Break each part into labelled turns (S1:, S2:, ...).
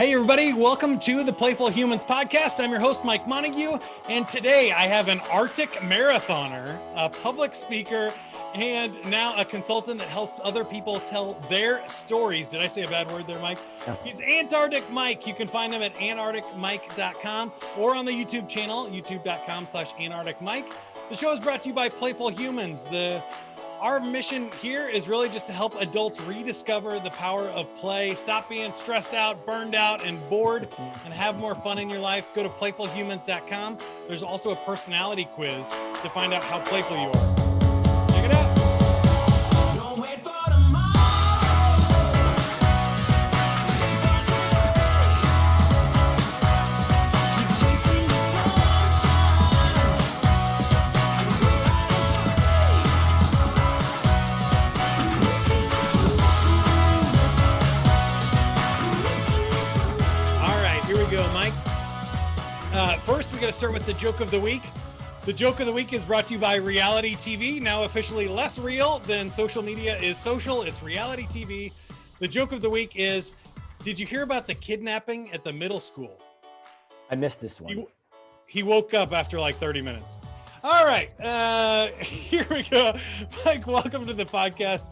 S1: Hey everybody, welcome to the Playful Humans podcast. I'm your host, Mike Montague, and today I have an Arctic marathoner, a public speaker, and now a consultant that helps other people tell their stories. Did I say a bad word there, Mike?
S2: No.
S1: He's Antarctic Mike. You can find him at antarcticmike.com or on the YouTube channel, youtube.com/antarcticmike. The show is brought to you by Playful Humans. Our mission here is really just to help adults rediscover the power of play, stop being stressed out, burned out, and bored, and have more fun in your life. Go to playfulhumans.com. There's also a personality quiz to find out how playful you are. Check it out.
S3: Don't wait for tomorrow. Keep chasing the sunshine.
S1: All right, here we go, Mike. First, we got to start with the joke of the week. The joke of the week is brought to you by reality TV, now officially less real than social media is social. It's reality TV. The joke of the week is, did you hear about the kidnapping at the middle school?
S2: I missed this one.
S1: He woke up after like 30 minutes. All right, here we go. Mike, welcome to the podcast.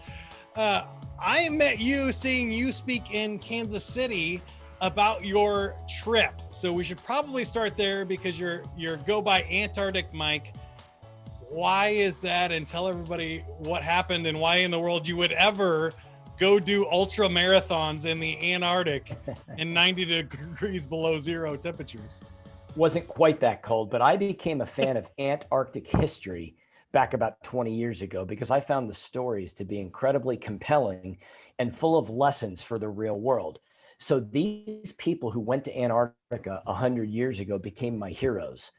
S1: I met you seeing you speak in Kansas City about your trip. So we should probably start there because you're go by Antarctic Mike. Why is that? And tell everybody what happened and why in the world you would ever go do ultra marathons in the Antarctic in 90 degrees below zero temperatures.
S2: Wasn't quite that cold, but I became a fan of Antarctic history back about 20 years ago because I found the stories to be incredibly compelling and full of lessons for the real world. So these people who went to Antarctica 100 years ago became my heroes.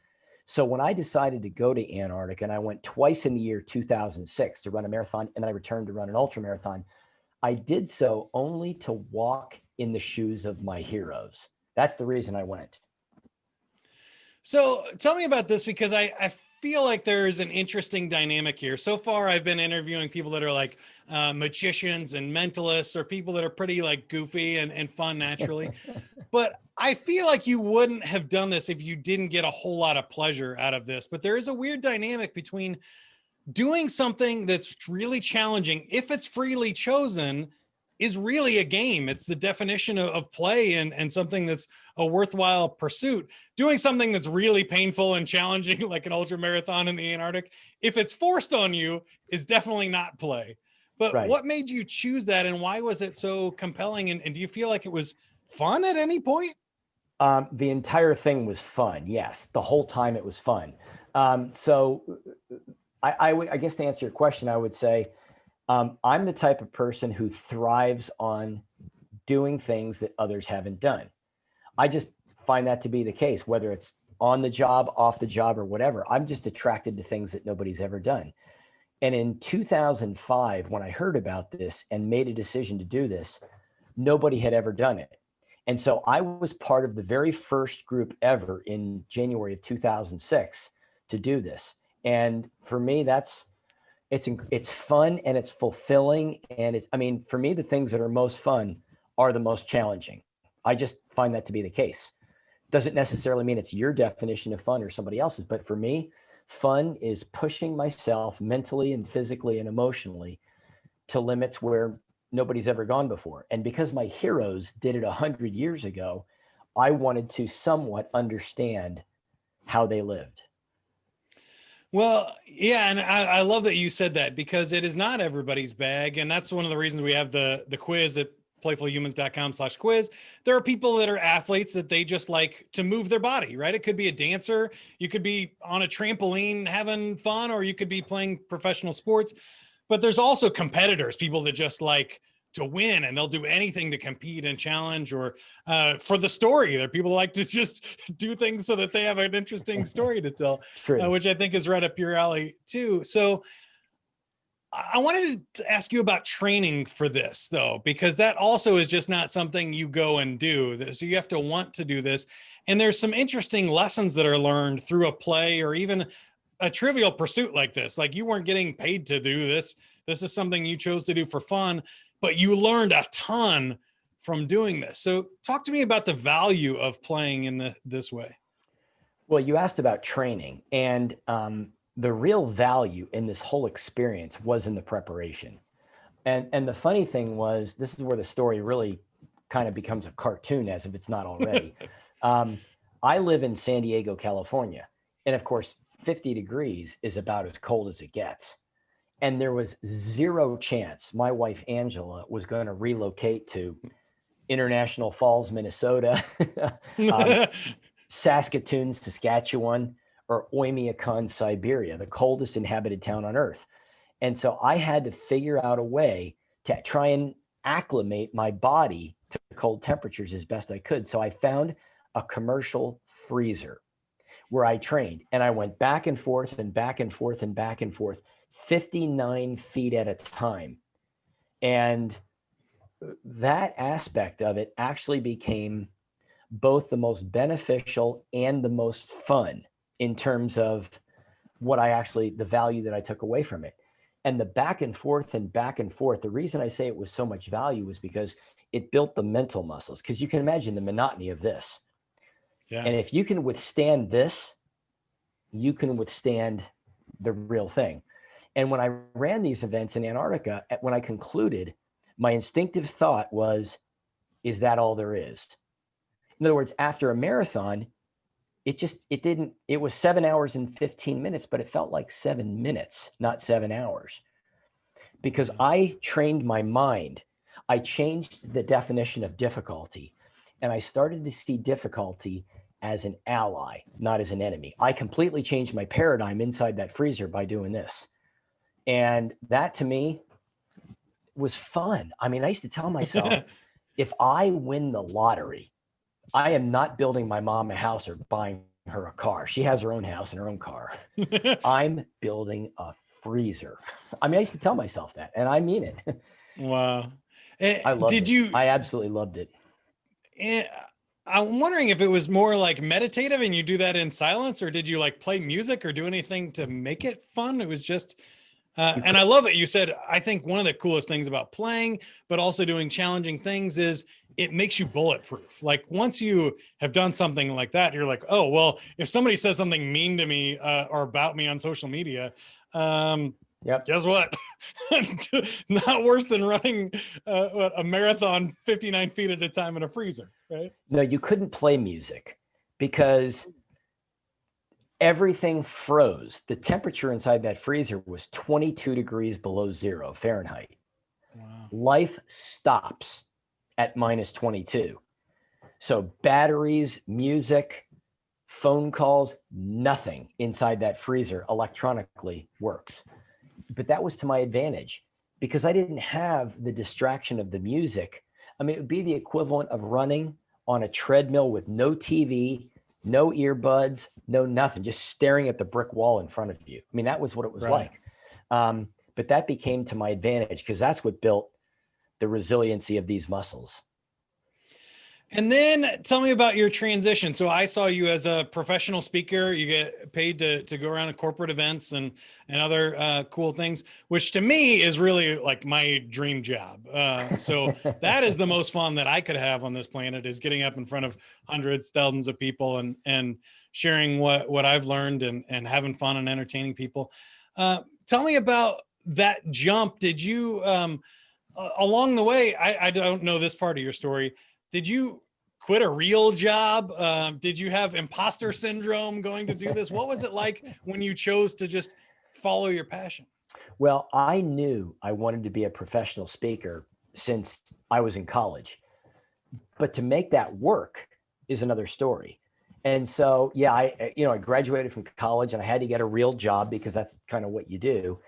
S2: So when I decided to go to Antarctica, and I went twice in the year 2006 to run a marathon, and then I returned to run an ultra marathon, I did so only to walk in the shoes of my heroes. That's the reason I went.
S1: So tell me about this because I feel like there's an interesting dynamic here. So far, I've been interviewing people that are like magicians and mentalists or people that are pretty like goofy and fun naturally. But I feel like you wouldn't have done this if you didn't get a whole lot of pleasure out of this. But there is a weird dynamic between doing something that's really challenging, if it's freely chosen, is really a game. It's the definition of play and something that's a worthwhile pursuit. Doing something that's really painful and challenging, like an ultra marathon in the Antarctic, if it's forced on you, is definitely not play. But
S2: Right.
S1: What made you choose that, and why was it so compelling? And do you feel like it was fun at any point?
S2: The entire thing was fun. Yes, the whole time it was fun. So I guess to answer your question, I would say I'm the type of person who thrives on doing things that others haven't done. I just find that to be the case, whether it's on the job, off the job, or whatever. I'm just attracted to things that nobody's ever done. And in 2005, when I heard about this and made a decision to do this, nobody had ever done it. And so I was part of the very first group ever in January of 2006 to do this. And for me, it's fun and it's fulfilling. And for me, the things that are most fun are the most challenging. I just find that to be the case. Doesn't necessarily mean it's your definition of fun or somebody else's, but for me, fun is pushing myself mentally and physically and emotionally to limits where nobody's ever gone before. And because my heroes did it 100 years ago, I wanted to somewhat understand how they lived.
S1: Well, yeah, and I love that you said that because it is not everybody's bag. And that's one of the reasons we have the quiz at playfulhumans.com/quiz. There are people that are athletes that they just like to move their body, right? It could be a dancer. You could be on a trampoline having fun, or you could be playing professional sports. But there's also competitors, people that just like to win and they'll do anything to compete and challenge, or for the story. There are people who like to just do things so that they have an interesting story to tell, which I think is right up your alley too. So I wanted to ask you about training for this though, because that also is just not something you go and do. So you have to want to do this. And there's some interesting lessons that are learned through a play or even a trivial pursuit like this. Like you weren't getting paid to do this. This is something you chose to do for fun, but you learned a ton from doing this. So talk to me about the value of playing in this way.
S2: Well, you asked about training, and the real value in this whole experience was in the preparation. And the funny thing was, this is where the story really kind of becomes a cartoon, as if it's not already. I live in San Diego, California. And of course, 50 degrees is about as cold as it gets. And there was zero chance my wife, Angela, was going to relocate to International Falls, Minnesota, Saskatoon, Saskatchewan, or Oymyakon, Siberia, the coldest inhabited town on earth. And so I had to figure out a way to try and acclimate my body to cold temperatures as best I could. So I found a commercial freezer where I trained, and I went back and forth and back and forth and back and forth, 59 feet at a time. And that aspect of it actually became both the most beneficial and the most fun in terms of the value that I took away from it. And the back and forth and back and forth, the reason I say it was so much value was because it built the mental muscles, because you can imagine the monotony of this.
S1: Yeah.
S2: And if you can withstand this, you can withstand the real thing. And when I ran these events in Antarctica, when I concluded, my instinctive thought was, is that all there is? In other words, after a marathon, it was 7 hours and 15 minutes, but it felt like 7 minutes, not 7 hours. Because I trained my mind. I changed the definition of difficulty, and I started to see difficulty as an ally, not as an enemy. I completely changed my paradigm inside that freezer by doing this. And that to me was fun. I mean, I used to tell myself, if I win the lottery, I am not building my mom a house or buying her a car. She has her own house and her own car. I'm building a freezer. I mean, I used to tell myself that, and I mean it.
S1: Wow.
S2: I loved it. I absolutely loved it.
S1: I'm wondering if it was more like meditative and you do that in silence, or did you like play music or do anything to make it fun? It was just, and I love it. You said, I think one of the coolest things about playing, but also doing challenging things is it makes you bulletproof. Like once you have done something like that, you're like, oh, well, if somebody says something mean to me or about me on social media, guess what? Not worse than running a marathon 59 feet at a time in a freezer, right?
S2: No, you couldn't play music because everything froze. The temperature inside that freezer was 22 degrees below zero Fahrenheit.
S1: Wow.
S2: Life stops at minus 22. So batteries, music, phone calls, nothing inside that freezer electronically works. But that was to my advantage because I didn't have the distraction of the music. I mean, it would be the equivalent of running on a treadmill with no TV, no earbuds, no nothing, just staring at the brick wall in front of you. I mean, that was what it was like. But that became to my advantage because that's what built the resiliency of these muscles.
S1: And then tell me about your transition. So I saw you as a professional speaker. You get paid to go around to corporate events and other cool things, which to me is really like my dream job. So that is the most fun that I could have on this planet, is getting up in front of hundreds, thousands of people and sharing what I've learned and having fun and entertaining people. Tell me about that jump. Did you, along the way, I don't know this part of your story. Did you quit a real job? Did you have imposter syndrome going to do this? What was it like when you chose to just follow your passion?
S2: Well, I knew I wanted to be a professional speaker since I was in college, but to make that work is another story. And so, yeah, I graduated from college and I had to get a real job because that's kind of what you do.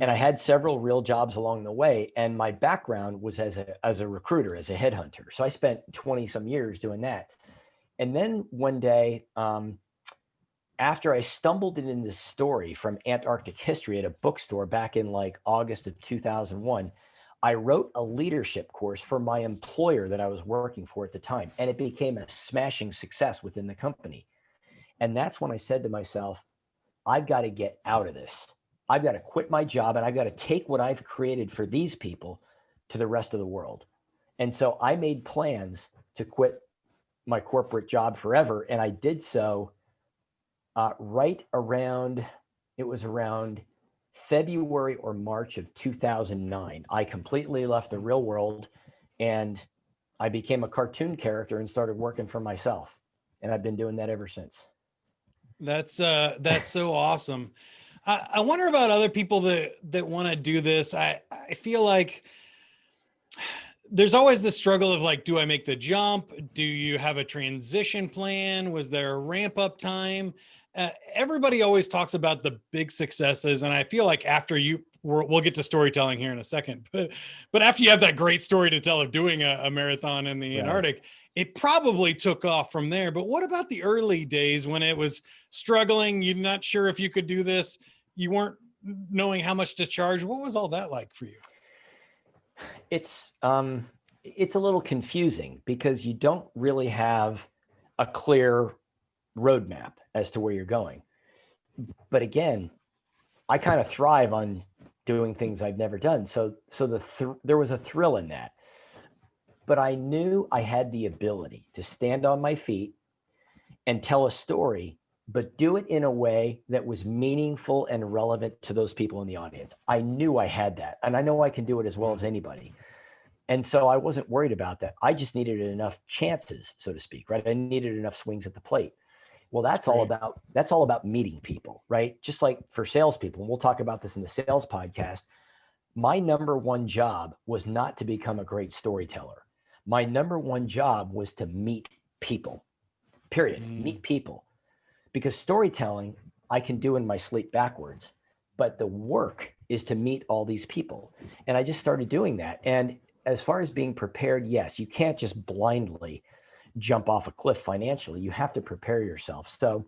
S2: And I had several real jobs along the way. And my background was as a recruiter, as a headhunter. So I spent 20 some years doing that. And then one day, after I stumbled into this story from Antarctic history at a bookstore back in like August of 2001, I wrote a leadership course for my employer that I was working for at the time. And it became a smashing success within the company. And that's when I said to myself, I've got to get out of this. I've got to quit my job and I've got to take what I've created for these people to the rest of the world. And so I made plans to quit my corporate job forever. And I did so right around, it was around February or March of 2009. I completely left the real world and I became a cartoon character and started working for myself. And I've been doing that ever since.
S1: That's so awesome. I wonder about other people that want to do this. I feel like there's always the struggle of like, do I make the jump? Do you have a transition plan? Was there a ramp up time? Everybody always talks about the big successes, and I feel like after we'll get to storytelling here in a second, but after you have that great story to tell of doing a marathon in the Antarctic, it probably took off from there. But what about the early days when it was struggling? You're not sure if you could do this. You weren't knowing how much to charge. What was all that like for you?
S2: It's a little confusing because you don't really have a clear roadmap as to where you're going. But again, I kind of thrive on doing things I've never done. So there was a thrill in that. But I knew I had the ability to stand on my feet and tell a story, but do it in a way that was meaningful and relevant to those people in the audience. I knew I had that, and I know I can do it as well as anybody. And so I wasn't worried about that. I just needed enough chances, so to speak, right? I needed enough swings at the plate. Well, that's all about meeting people, right? Just like for salespeople, and we'll talk about this in the sales podcast. My number one job was not to become a great storyteller. My number one job was to meet people, period. Meet people. Because storytelling, I can do in my sleep backwards, but the work is to meet all these people. And I just started doing that. And as far as being prepared, yes, you can't just blindly jump off a cliff financially. You have to prepare yourself. So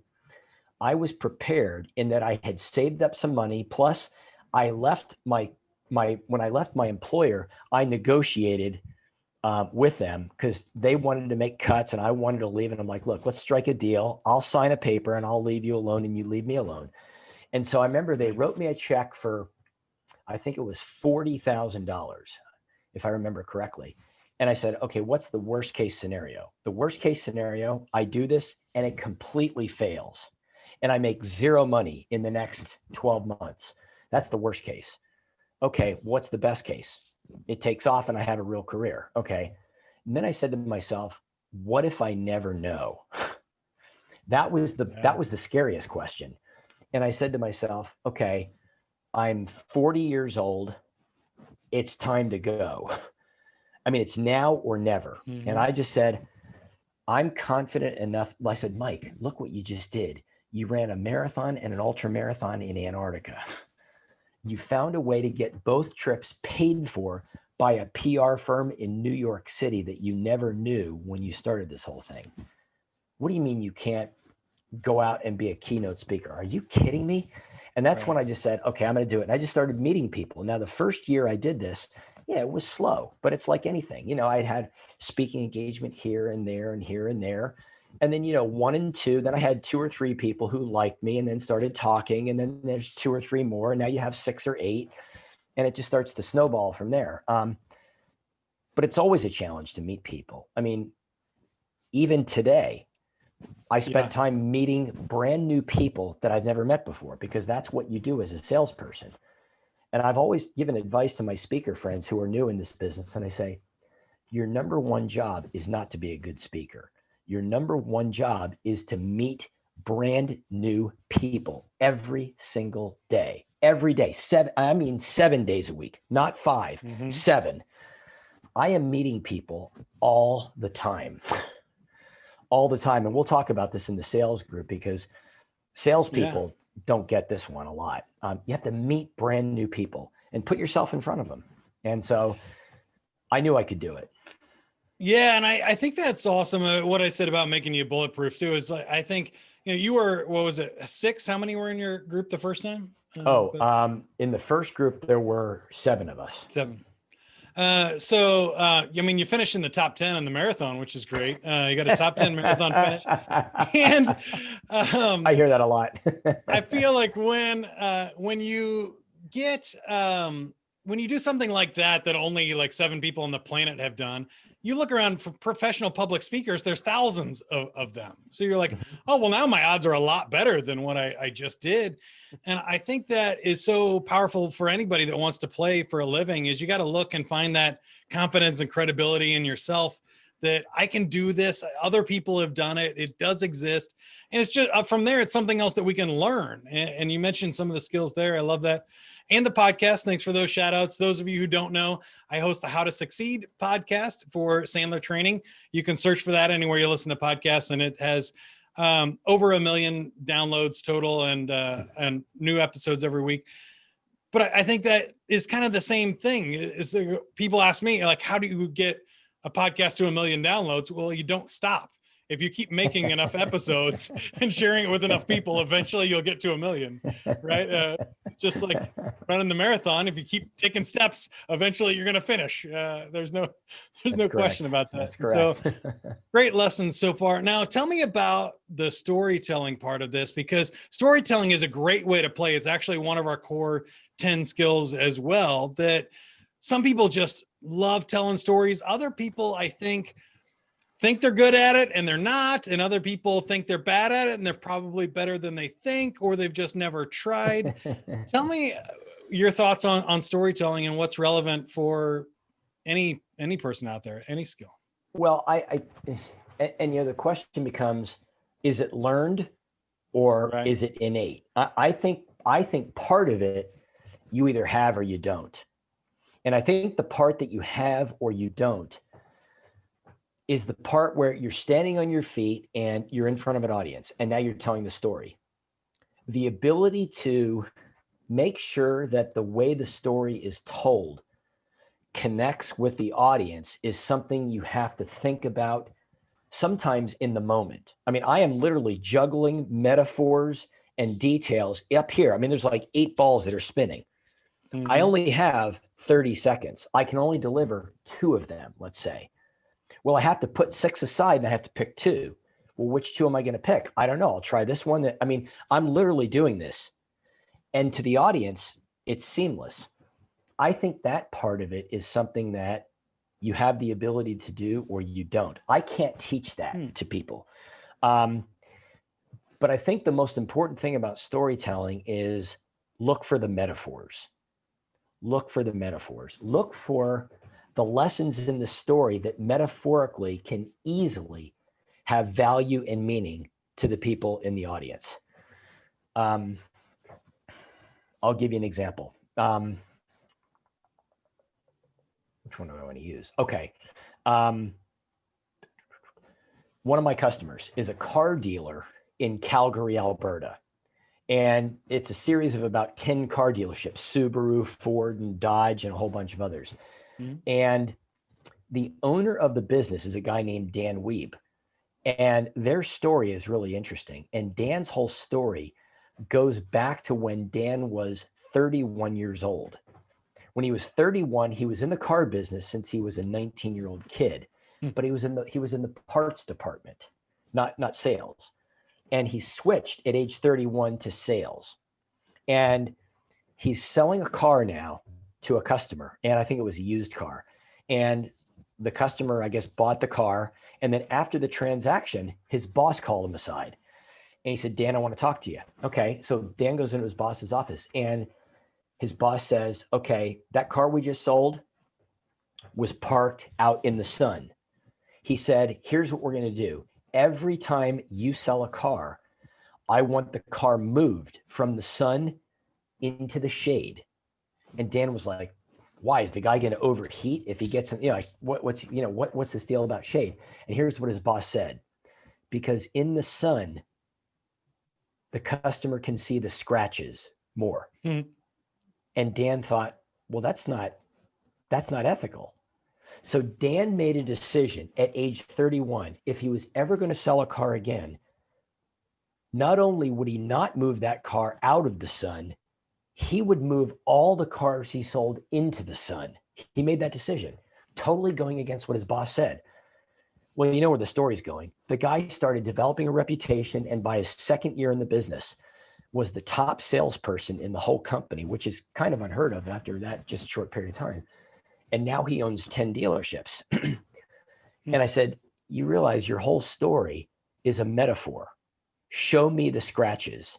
S2: I was prepared in that I had saved up some money. Plus I left when I left my employer, I negotiated with them because they wanted to make cuts and I wanted to leave. And I'm like, look, let's strike a deal. I'll sign a paper and I'll leave you alone and you leave me alone. And so I remember they wrote me a check for, I think it was $40,000, if I remember correctly. And I said, okay, what's the worst case scenario? The worst case scenario, I do this and it completely fails and I make zero money in the next 12 months. That's the worst case. Okay, what's the best case? It takes off and I have a real career. Okay. And then I said to myself, what if I never know? That was the scariest question. And I said to myself, okay, I'm 40 years old. It's time to go. I mean, it's now or never. Mm-hmm. And I just said, I'm confident enough. I said, Mike, look what you just did. You ran a marathon and an ultra marathon in Antarctica. You found a way to get both trips paid for by a PR firm in New York City that you never knew when you started this whole thing. What do you mean you can't go out and be a keynote speaker? Are you kidding me? And that's when I just said, okay, I'm going to do it. And I just started meeting people. Now, the first year I did this, yeah, it was slow, but it's like anything. You know, I'd had speaking engagement here and there and here and there. And then, 1 and 2, then I had 2 or 3 people who liked me and then started talking. And then there's 2 or 3 more. And now you have 6 or 8. And it just starts to snowball from there. But it's always a challenge to meet people. I mean, even today, I spent time meeting brand new people that I've never met before, because that's what you do as a salesperson. And I've always given advice to my speaker friends who are new in this business. And I say, your number one job is not to be a good speaker. Your number one job is to meet brand new people every single day, every day. 7 days a week, not 5, 7. I am meeting people all the time. All the time. And we'll talk about this in the sales group, because salespeople don't get this one a lot. You have to meet brand new people and put yourself in front of them. And so I knew I could do it.
S1: Yeah. And I think that's awesome. What I said about making you bulletproof too, is I think, you were, what was it, 6? How many were in your group the first time?
S2: In the first group, there were 7 of us.
S1: 7. I mean, you finished in the top 10 in the marathon, which is great. You got a top 10 marathon finish. And
S2: I hear that a lot.
S1: I feel like when you get when you do something like that only like 7 people on the planet have done, you look around for professional public speakers, there's thousands of them. So you're like, oh, well, now my odds are a lot better than what I just did. And I think that is so powerful for anybody that wants to play for a living, is you got to look and find that confidence and credibility in yourself that I can do this. Other people have done it. It does exist. And it's just from there, it's something else that we can learn. And you mentioned some of the skills there. I love that. And the podcast. Thanks for those shout outs. Those of you who don't know, I host the How to Succeed podcast for Sandler Training. You can search for that anywhere you listen to podcasts, and it has over 1 million downloads total and new episodes every week. But I think that is kind of the same thing. Is people ask me, like, how do you get a podcast to 1 million downloads? Well, you don't stop. If you keep making enough episodes and sharing it with enough people, eventually you'll get to 1 million, right? Just like running the marathon. If you keep taking steps, eventually you're going to finish. There's no question about that.
S2: That's correct.
S1: So great lessons so far. Now tell me about the storytelling part of this, because storytelling is a great way to play. It's actually one of our core 10 skills as well, that some people just love telling stories. Other people, I think they're good at it and they're not. And other people think they're bad at it and they're probably better than they think, or they've just never tried. Tell me your thoughts on storytelling and what's relevant for any person out there, any skill.
S2: Well, and the question becomes, is it learned or
S1: Right.
S2: is it innate? I think part of it you either have or you don't. And I think the part that you have or you don't is the part where you're standing on your feet and you're in front of an audience and now you're telling the story. The ability to make sure that the way the story is told connects with the audience is something you have to think about sometimes in the moment. I mean, I am literally juggling metaphors and details up here. I mean, there's like 8 balls that are spinning.
S1: Mm-hmm.
S2: I only have 30 seconds. I can only deliver 2 of them, let's say. Well, I have to put 6 aside and I have to pick 2. Well, which 2 am I going to pick? I don't know. I'll try this one. I'm literally doing this. And to the audience, it's seamless. I think that part of it is something that you have the ability to do or you don't. I can't teach that to people. But I think the most important thing about storytelling is look for the metaphors. Look for the metaphors. Look for the lessons in the story that metaphorically can easily have value and meaning to the people in the audience. I'll give you an example. Which one do I want to use? Okay. One of my customers is a car dealer in Calgary, Alberta. And it's a series of about 10 car dealerships, Subaru, Ford, and Dodge, and a whole bunch of others. Mm-hmm. And the owner of the business is a guy named Dan Weeb. And their story is really interesting. And Dan's whole story goes back to when Dan was 31 years old. When he was 31, he was in the car business since he was a 19-year-old kid, but he was in the parts department, not sales. And he switched at age 31 to sales. And he's selling a car now to a customer. And I think it was a used car. And the customer, I guess, bought the car. And then after the transaction, his boss called him aside. And he said, Dan, I want to talk to you. Okay. So Dan goes into his boss's office and his boss says, okay, that car we just sold was parked out in the sun. He said, here's what we're going to do. Every time you sell a car, I want the car moved from the sun into the shade. And Dan was like, why? Is the guy going to overheat if he gets, what's this deal about shade? And here's what his boss said, because in the sun, the customer can see the scratches more. Mm-hmm. And Dan thought, well, that's not ethical. So Dan made a decision at age 31, if he was ever going to sell a car again, not only would he not move that car out of the sun, he would move all the cars he sold into the sun. He made that decision, totally going against what his boss said. Well, you know where the story's going. The guy started developing a reputation, and by his second year in the business, was the top salesperson in the whole company, which is kind of unheard of after that just short period of time. And now he owns 10 dealerships. And I said, you realize your whole story is a metaphor. Show me the scratches.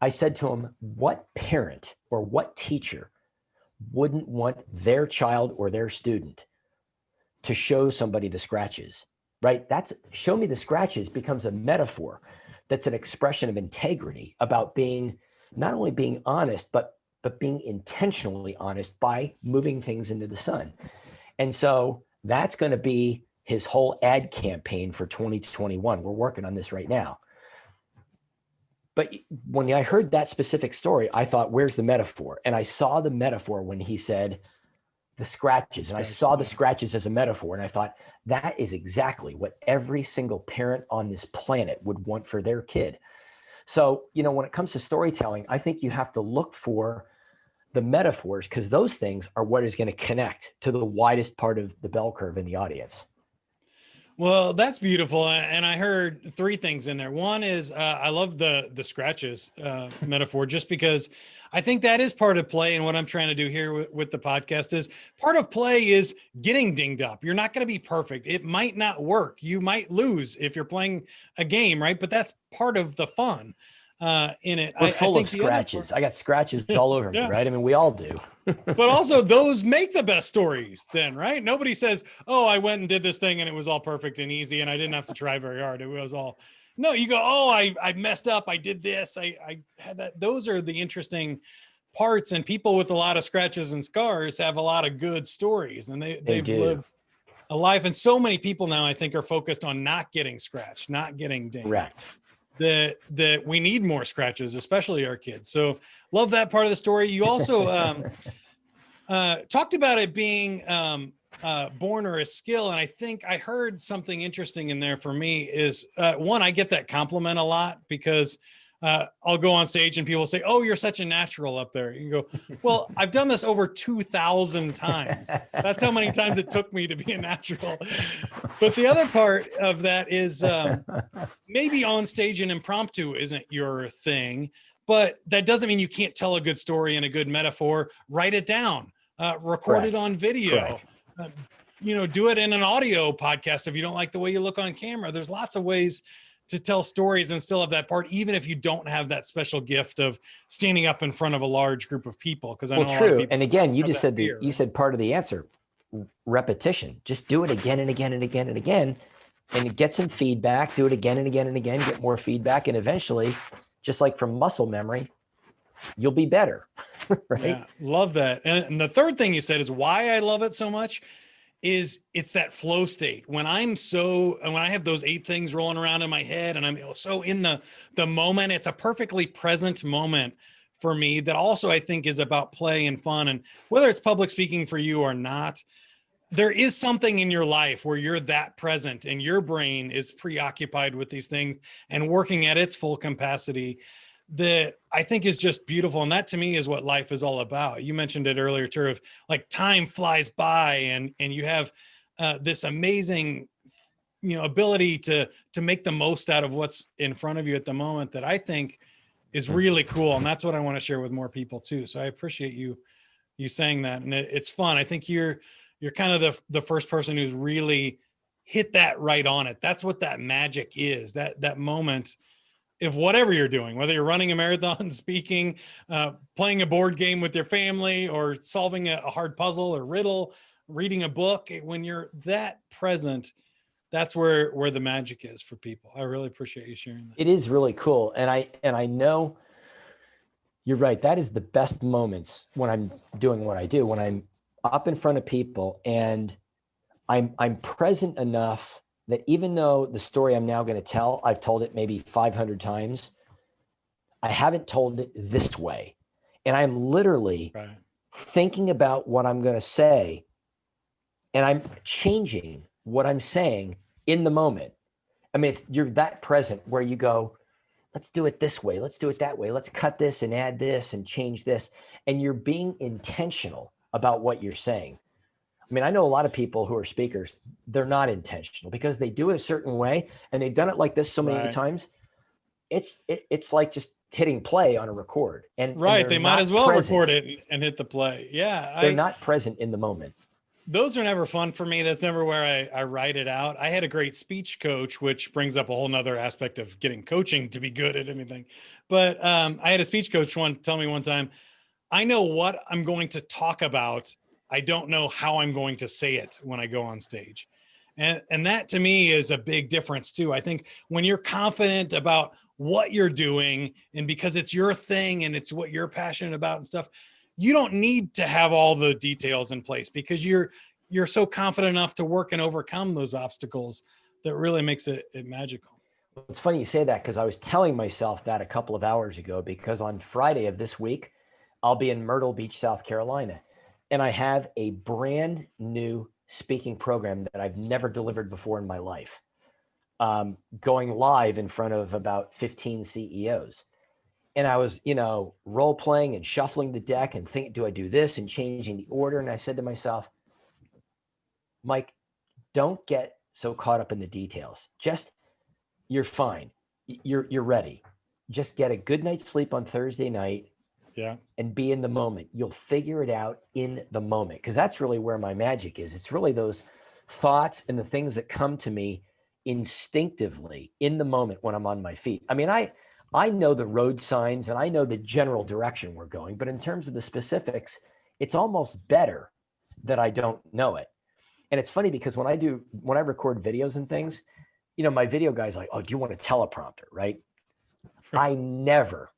S2: I said to him, what parent or what teacher wouldn't want their child or their student to show somebody the scratches, right? That's show me the scratches becomes a metaphor. That's an expression of integrity about being, not only being honest, but being intentionally honest by moving things into the sun. And so that's going to be his whole ad campaign for 2021. We're working on this right now. But when I heard that specific story, I thought, where's the metaphor? And I saw the metaphor when he said the scratches, and I saw the scratches as a metaphor. And I thought, that is exactly what every single parent on this planet would want for their kid. So, you know, when it comes to storytelling, I think you have to look for the metaphors, because those things are what is going to connect to the widest part of the bell curve in the audience.
S1: Well, that's beautiful. And I heard three things in there. One is I love the scratches metaphor, just because I think that is part of play. And what I'm trying to do here with the podcast is part of play is getting dinged up. You're not going to be perfect. It might not work. You might lose if you're playing a game, right? But that's part of the fun in it.
S2: We're full of scratches. I got scratches all over me, right? I mean, we all do.
S1: But also those make the best stories then, right? Nobody says, oh, I went and did this thing and it was all perfect and easy and I didn't have to try very hard. It was all, no, you go, oh, I messed up. I did this. I had that. Those are the interesting parts. And people with a lot of scratches and scars have a lot of good stories, and they've lived a life. And so many people now, I think, are focused on not getting scratched, not getting dinged.
S2: Correct.
S1: That we need more scratches, especially our kids. So love that part of the story. You also talked about it being born or a skill. And I think I heard something interesting in there for me is one, I get that compliment a lot because I'll go on stage and people say, oh, you're such a natural up there. You go, well, I've done this over 2,000 times. That's how many times it took me to be a natural. But the other part of that is maybe on stage and impromptu isn't your thing, but that doesn't mean you can't tell a good story and a good metaphor. Write it down, record it on video, do it in an audio podcast. If you don't like the way you look on camera, there's lots of ways to tell stories and still have that part, even if you don't have that special gift of standing up in front of a large group of people. Because I know a lot of people.
S2: And again, you just said you said part of the answer, repetition. Just do it again and again and again and again, and get some feedback. Do it again and again and again. Get more feedback, and eventually, just like from muscle memory, you'll be better. Right?
S1: Yeah, love that. And the third thing you said is why I love it so much. Is it's that flow state when I have those 8 things rolling around in my head and I'm so in the moment. It's a perfectly present moment for me that also I think is about play and fun. And whether it's public speaking for you or not, there is something in your life where you're that present and your brain is preoccupied with these things and working at its full capacity that I think is just beautiful. And that to me is what life is all about. You mentioned it earlier, too, of like time flies by and you have this amazing, ability to make the most out of what's in front of you at the moment that I think is really cool. And that's what I want to share with more people too. So I appreciate you saying that. And it's fun. I think you're kind of the first person who's really hit that right on it. That's what that magic is, that moment. If whatever you're doing, whether you're running a marathon, speaking, playing a board game with your family, or solving a hard puzzle or riddle, reading a book, when you're that present, that's where the magic is for people. I really appreciate you sharing that.
S2: It is really cool. And I know you're right. That is the best moments when I'm doing what I do, when I'm up in front of people and I'm present enough that even though the story I'm now going to tell, I've told it maybe 500 times, I haven't told it this way. And I'm literally thinking about what I'm going to say, and I'm changing what I'm saying in the moment. I mean, if you're that present where you go, let's do it this way, let's do it that way, let's cut this and add this and change this. And you're being intentional about what you're saying. I mean, I know a lot of people who are speakers, they're not intentional because they do it a certain way and they've done it like this so many times. It's like just hitting play on a record, and
S1: Right.
S2: they're
S1: They might
S2: not
S1: as well
S2: present.
S1: record it and hit the play. Yeah.
S2: They're not present in the moment.
S1: Those are never fun for me. That's never where I write it out. I had a great speech coach, which brings up a whole nother aspect of getting coaching to be good at anything. But I had a speech coach tell me one time, I know what I'm going to talk about. I don't know how I'm going to say it when I go on stage. And that to me is a big difference too. I think when you're confident about what you're doing and because it's your thing and it's what you're passionate about and stuff, you don't need to have all the details in place because you're so confident enough to work and overcome those obstacles that really makes it magical.
S2: It's funny you say that because I was telling myself that a couple of hours ago, because on Friday of this week, I'll be in Myrtle Beach, South Carolina, and I have a brand new speaking program that I've never delivered before in my life, going live in front of about 15 CEOs. And I was, role playing and shuffling the deck and think, do I do this and changing the order? And I said to myself, Mike, don't get so caught up in the details. Just, you're fine. You're ready. Just get a good night's sleep on Thursday night.
S1: Yeah.
S2: And be in the moment. You'll figure it out in the moment. Because that's really where my magic is. It's really those thoughts and the things that come to me instinctively in the moment when I'm on my feet. I mean, I know the road signs and I know the general direction we're going, but in terms of the specifics, it's almost better that I don't know it. And it's funny because when I record videos and things, my video guy's like, oh, do you want a teleprompter? Right? I never,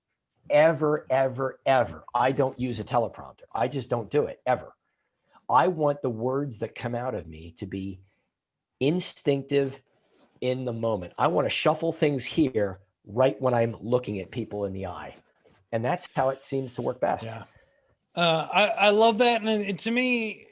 S2: ever, ever, ever, I don't use a teleprompter. I just don't do it ever. I want the words that come out of me to be instinctive in the moment. I want to shuffle things here right when I'm looking at people in the eye. And that's how it seems to work best.
S1: Yeah. I love that. And to me,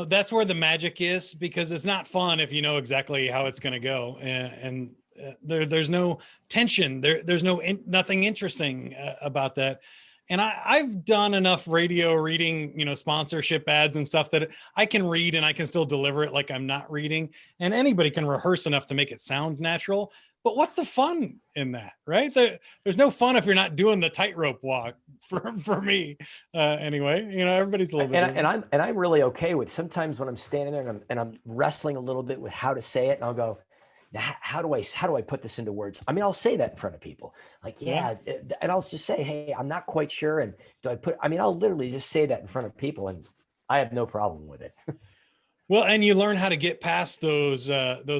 S1: that's where the magic is, because it's not fun if you know exactly how it's going to go. And there's no tension. There's nothing interesting about that. And I've done enough radio reading, sponsorship ads and stuff that I can read and I can still deliver it like I'm not reading. And anybody can rehearse enough to make it sound natural. But what's the fun in that, right? There's no fun if you're not doing the tightrope walk for me, anyway. Everybody's a little bit.
S2: And I'm really okay with sometimes when I'm standing there and I'm wrestling a little bit with how to say it, and I'll go, how do I put this into words? I mean, I'll say that in front of people, like, yeah, and I'll just say, hey, I'm not quite sure, and I'll literally just say that in front of people, and I have no problem with it.
S1: Well, and you learn how to get past those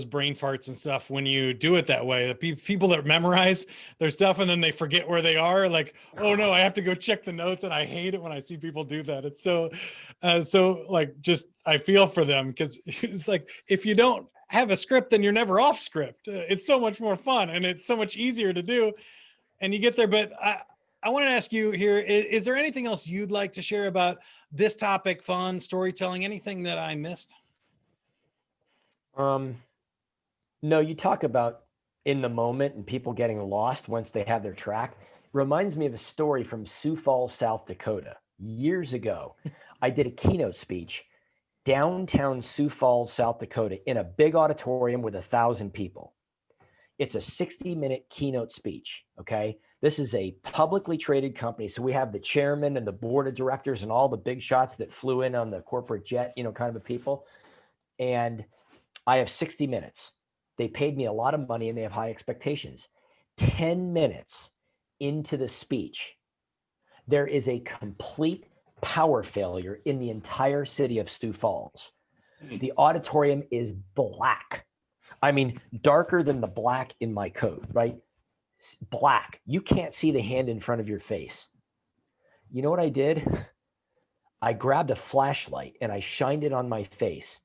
S1: brain farts and stuff when you do it that way. The people that memorize their stuff and then they forget where they are, like, oh no, I have to go check the notes, and I hate it when I see people do that. It's so like, just I feel for them, because it's like, if you don't have a script, then you're never off script. It's so much more fun and it's so much easier to do, and you get there. But I want to ask you here, is there anything else you'd like to share about this topic, fun, storytelling, anything that I missed?
S2: No, you talk about in the moment and people getting lost once they have their track. Reminds me of a story from Sioux Falls, South Dakota. Years ago, I did a keynote speech downtown Sioux Falls, South Dakota, in a big auditorium with 1,000 people. It's a 60-minute keynote speech, okay? This is a publicly traded company. So we have the chairman and the board of directors and all the big shots that flew in on the corporate jet, kind of a people. And I have 60 minutes. They paid me a lot of money and they have high expectations. 10 minutes into the speech, there is a complete power failure in the entire city of Sioux Falls. The auditorium is black. I mean, darker than the black in my coat, right? Black. You can't see the hand in front of your face. You know what I did? I grabbed a flashlight and I shined it on my face.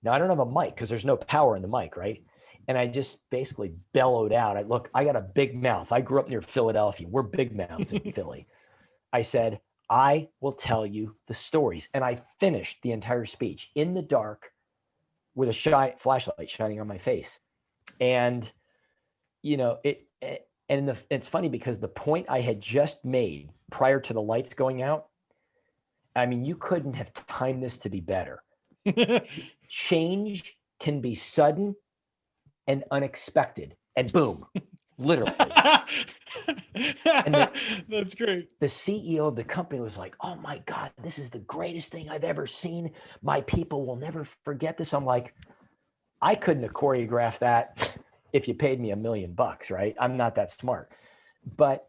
S2: Now, I don't have a mic because there's no power in the mic, right? And I just basically bellowed out. I got a big mouth. I grew up near Philadelphia. We're big mouths in Philly. I said, I will tell you the stories. And I finished the entire speech in the dark with a flashlight shining on my face. And, it's funny because the point I had just made prior to the lights going out, I mean, you couldn't have timed this to be better. Change can be sudden and unexpected, and boom, literally. And
S1: That's great.
S2: the CEO of the company was like, "Oh my God, this is the greatest thing I've ever seen. My people will never forget this." I'm like, I couldn't have choreographed that if you paid me $1 million, right? I'm not that smart. But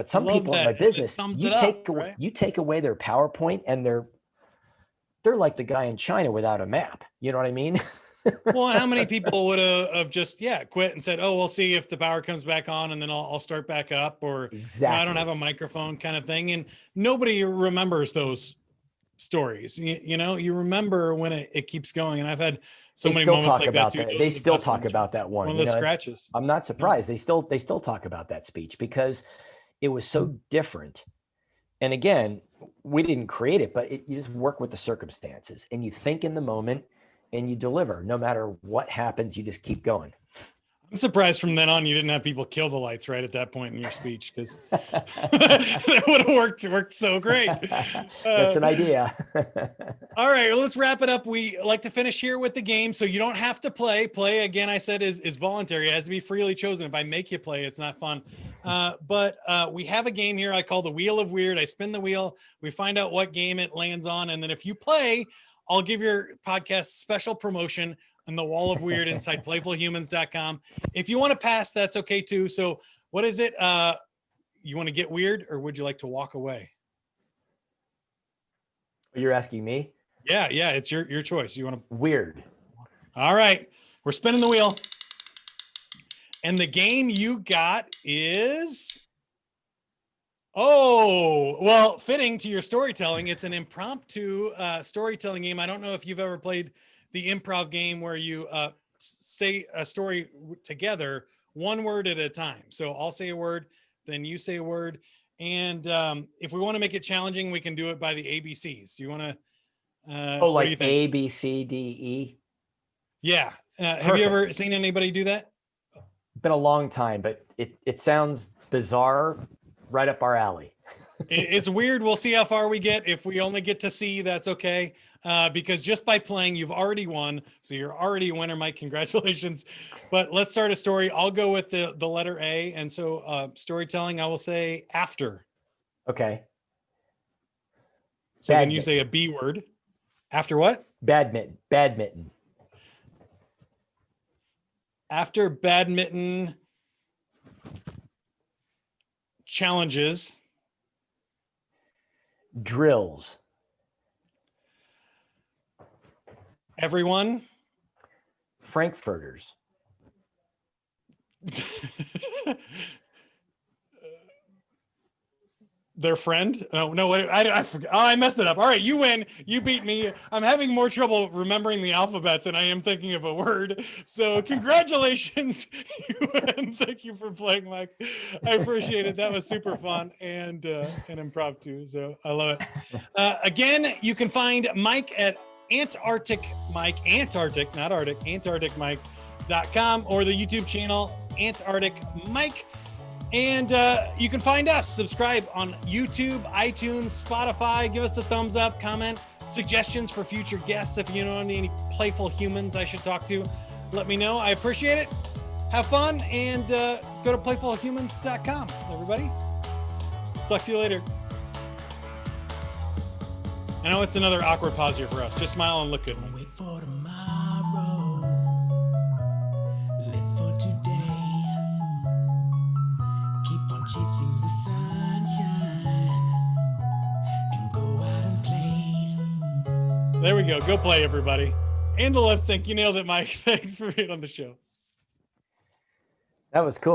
S2: some
S1: love
S2: people in my
S1: that. It
S2: business,
S1: sums
S2: you
S1: it up,
S2: take
S1: right?
S2: you take away their PowerPoint and they're like the guy in China without a map. You know what I mean?
S1: Well, how many people would have just quit and said, "Oh, we'll see if the power comes back on, and then I'll start back up," or I don't have a microphone kind of thing, and nobody remembers those stories. You remember when it keeps going, and I've had so
S2: They
S1: many
S2: still
S1: moments
S2: talk
S1: like that
S2: about
S1: too.
S2: that.
S1: Those
S2: They
S1: are the
S2: still
S1: best
S2: talk
S1: ones.
S2: about that one.
S1: One of
S2: You
S1: the
S2: know,
S1: scratches.
S2: I'm not surprised. They still talk about that speech because it was so different. And again, we didn't create it, but you just work with the circumstances and you think in the moment and you deliver. No matter what happens, you just keep going.
S1: I'm surprised from then on you didn't have people kill the lights right at that point in your speech, because that would have worked so great.
S2: That's an idea.
S1: All right, well, let's wrap it up. We like to finish here with the game, so you don't have to play. Play, again, I said, is voluntary. It has to be freely chosen. If I make you play, it's not fun. But we have a game here I call the Wheel of Weird. I spin the wheel. We find out what game it lands on. And then if you play, I'll give your podcast special promotion on the Wall of Weird inside playfulhumans.com. If you want to pass, that's okay too. So what is it? You want to get weird, or would you like to walk away?
S2: You're asking me?
S1: Yeah, it's your choice. You want to
S2: weird.
S1: All right, we're spinning the wheel. And the game you got is, fitting to your storytelling. It's an impromptu storytelling game. I don't know if you've ever played the improv game where you say a story together, one word at a time. So I'll say a word, then you say a word. And if we want to make it challenging, we can do it by the ABCs. Do you want to? What do you
S2: Like
S1: think?
S2: A, B, C, D, E.
S1: Yeah. Have you ever seen anybody do that?
S2: Been a long time, but it sounds bizarre, right up our alley.
S1: It's weird. We'll see how far we get. If we only get to C, that's okay. Because just by playing, you've already won. So you're already a winner, Mike. Congratulations. But let's start a story. I'll go with the letter A. And so storytelling, I will say after.
S2: Okay.
S1: So then you say a B word. After what?
S2: Badminton.
S1: After badminton, challenges.
S2: Drills.
S1: Everyone.
S2: Frankfurters.
S1: Their friend. Oh no, wait, I forgot. Oh, I messed it up. All right, you win. You beat me. I'm having more trouble remembering the alphabet than I am thinking of a word. So congratulations. You win. Thank you for playing, Mike. I appreciate it. That was super fun and impromptu. So I love it. Again, you can find Mike at Antarctic Mike, Antarctic, not Arctic, Antarctic Mike.com, or the YouTube channel Antarctic Mike. And you can find us, subscribe on YouTube, iTunes, Spotify. Give us a thumbs up, comment, suggestions for future guests. If you know any playful humans I should talk to, let me know. I appreciate it. Have fun, and go to playfulhumans.com, everybody. Talk to you later. I know it's another awkward pause here for us. Just smile and look good.
S3: Don't wait for tomorrow. Live for today. Keep on chasing the sunshine and go out and play.
S1: There we go. Go play, everybody. And the lip sync. You nailed it, Mike. Thanks for being on the show.
S2: That was cool.